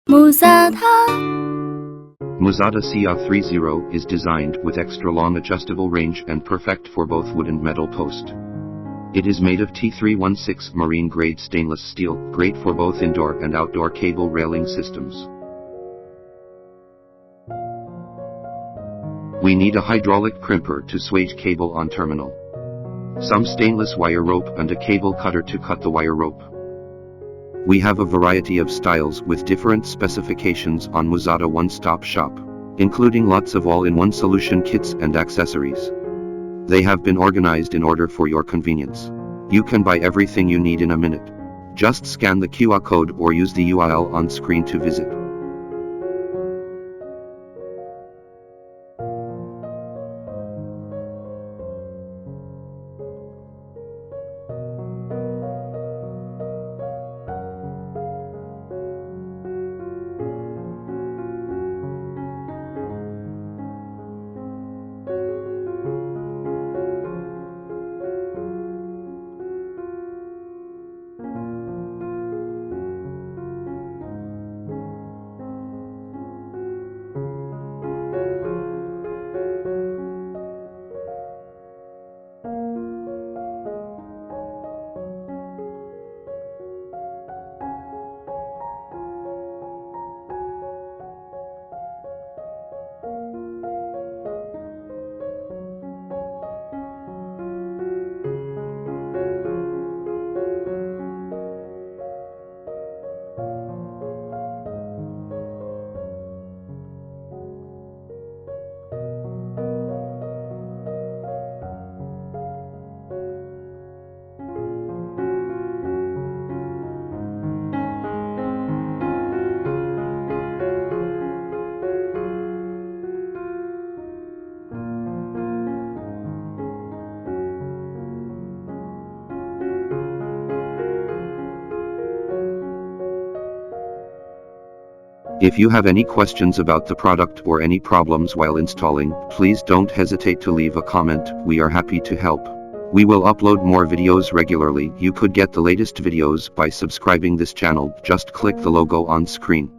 Muzata. Muzata CR30 is designed with extra long adjustable range and perfect for both wood and metal post. It is made of T316 marine grade stainless steel, great for both indoor and outdoor cable railing systems. We need a hydraulic crimper to swage cable on terminal, some stainless wire rope and a cable cutter to cut the wire rope. We have a variety of styles with different specifications on Muzata one-stop shop, including lots of all-in-one solution kits and accessories. They have been organized in order for your convenience. You can buy everything you need in a minute. Just scan the QR code or use the URL on screen to visit. If you have any questions about the product or any problems while installing, please don't hesitate to leave a comment. We are happy to help. We will upload more videos regularly. You could get the latest videos by subscribing this channel. Just click the logo on screen.